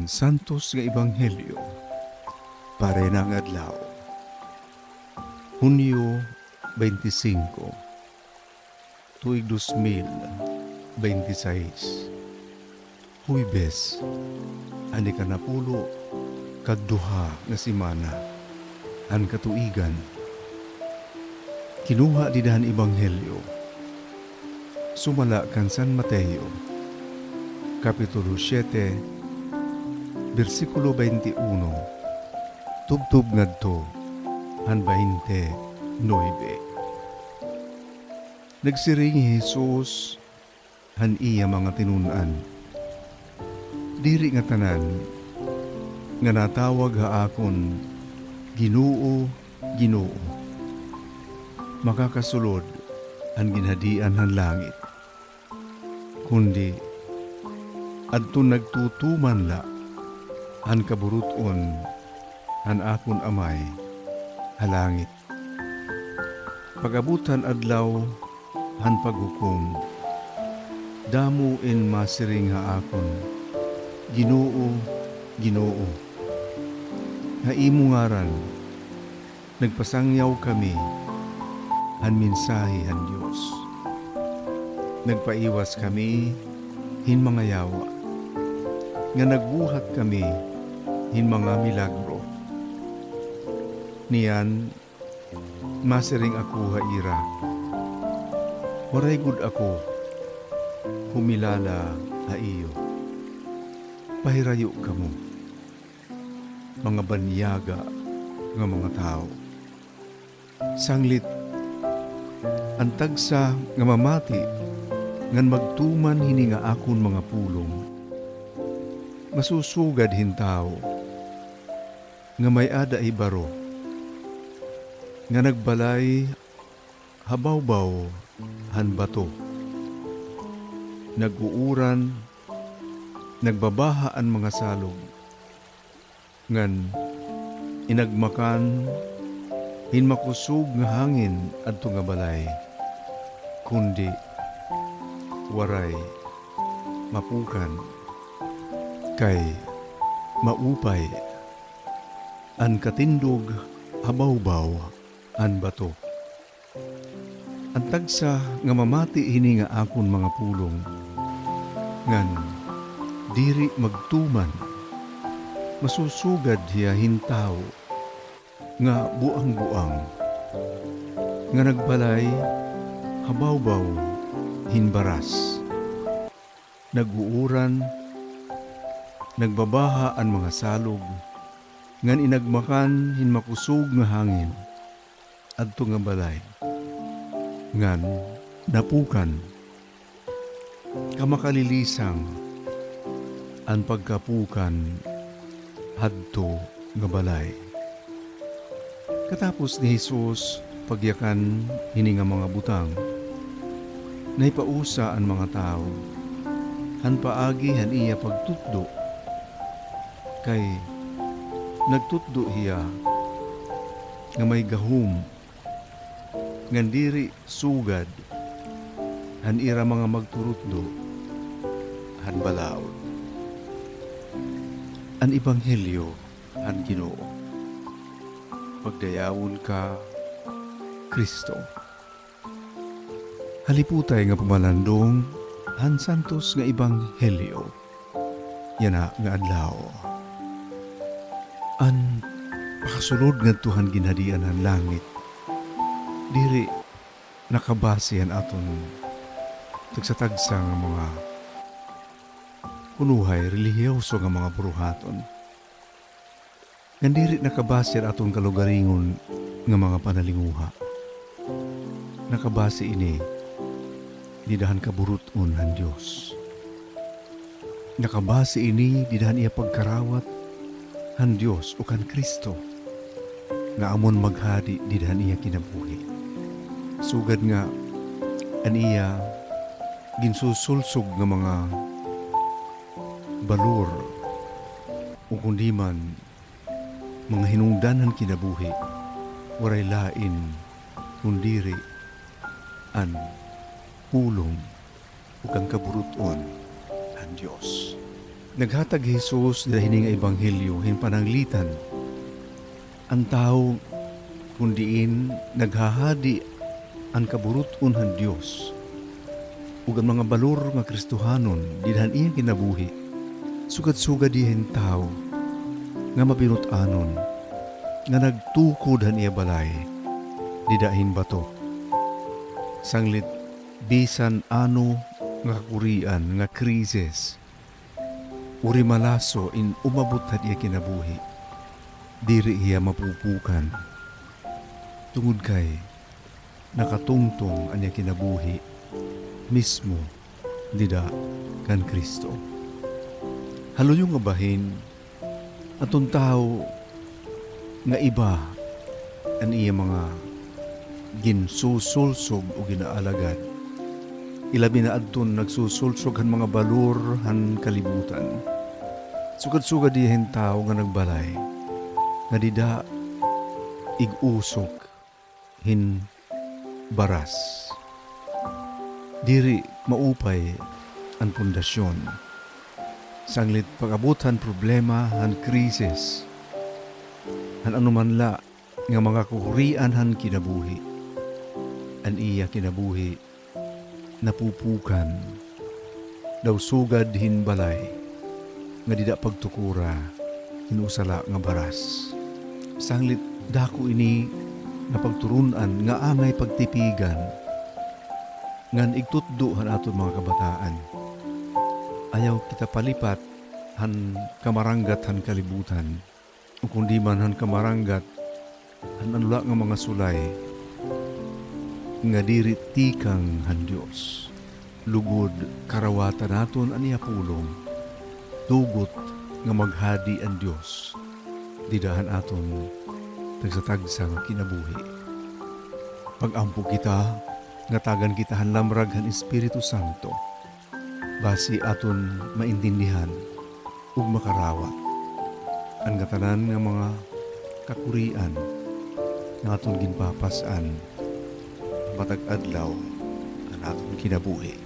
An santos nga ebanghelyo pare ng adlaw. Hunyo 25, tuig 2026. Huwebes, ani kanapulo kagduha nga semana an katuigan. Kinuha didahan ebanghelyo sumala kan San Mateo kapitulo 7 versikulo 21 tubtub ngadto han 29. Nagsiringi Jesus han iya mga tinunan. Diri nga tanan nga natawag ha akon Ginoo, Ginoo. Makakasulod han ginhadian han langit. Kundi adto nagtutuman la han kaburuton han akon amay halangit. Pagabutan adlaw han paghukom, damo in masiring ha akon Ginoo, Ginoo. Nga imo ngaran nagpasangyaw kami han mensahe han Dios. Nagpaiwas kami hin mga yawa, nga nagbuhat kami hin mga milagro. Niyan, masiring ako ha ira. Waray gud ako, humilala ha iyo. Pahirayo kamo, mga banyaga nga mga tao. Sanglit, ang tagsa nga mamati, ngan magtuman hini nga akon mga pulong. Masusugad hintaw, nga may ada ibaro, nga nagbalay habawbaw han bato. Naguuran, nagbabaha ang mga salog, ngan inagmakan hinmakusog nga hangin adto nga balay, kundi waray mapukan kay maupay an katindog habawbaw an bato. Ang tagsa nga mamati hini nga akon mga pulong, ngan diri magtuman, masusugad hiya hintaw nga buang-buang, nga nagbalay habawbaw hinbaras. Naguuran, nagbabaha ang mga salog, ngan inagmakan hinmakusog nga hangin adto nga balay, ngan napukan kamakalilisang ang pagkapukan hadto nga balay. Katapos ni Jesus pagyakan hini nga mga butang, naipausa ang mga tao, han paagi han iya pagtutdo, kay nagtutdo hiya nga may gahum, ngan diri sugad han ira mga magturutdo han balaod. An ebanghelyo han Ginoo. Pagdayawon ka, Kristo. Haliputay nga pumalandong han santos nga ebanghelyo. Yana nga adlaw. An pakasulod nga tuhan ginhadian han langit. Diri nakabase han aton tagsatagsa nga mga kunuhay relihiyoso nga mga buruhaton. Nga diri nakabase han aton kalugaringon nga mga panalinguha. Nakabase ini didahan kaburuton han Dios. Nakabase ini didahan iya pagkarawat han Dios o kan Kristo, nga amon maghadi didahan iya kinabuhi. Sugad nga an iya ginsusulsog nga mga balor o kundi man mga hinungdanan kinabuhi, waray lain kundiri an pulong o kang kaburuton ang Diyos. Naghatag Jesus dahil nga ebanghelyo hin pananglitan. Ang tao kundiin naghahadi ang kaburuton han Dios ug ang mga balor nga Kristohanon dinhan iyang kinabuhi. Sugad-sugad dihen tao nga mabinut-anon nga nagtukod han iya balay didahin bato. Sanglit bisan ano nga kakurian nga krisis uri malaso in umabot had iya kinabuhi. Diri iya mapupukan. Tungod kay nakatungtong anya kinabuhi mismo dida kan Kristo. Haluyong nga bahin atong tao nga iba ang iya mga ginsusulsog o ginaalagad. Ilabi na adton nagsusulsog han mga balor han kalibutan. Sugad-sugad dihen tao nga nagbalay nga dida ig-usok hin baras. Diri maupay ang pundasyon. Sanglit pag-abutan problema han krisis han anuman la nga mga kukurian han kinabuhi. An iya kinabuhi napupukan daw sugad hin balay nga dida pagtukura hinusala nga baras. Sanglit dako ini nga pagturunan nga angay pagtipigan ngan igtutdo han aton mga kabataan. Ayaw kita palipat han kamaranggat han kalibutan o kundi man han kamaranggat han anula nga mga sulay nga diri tikang han Dios. Lugod karawatan naton aniya pulong dugot nga maghadi ang Dios didahan aton tagsatagsa nga kinabuhi. Pag-ampo kita nga tagan kita han lamrag han Espiritu Santo basi aton maintindihan ug makarawat ang katanan nga mga kakurian nga aton ginpapasan matag adlaw ang aton kinabuhi.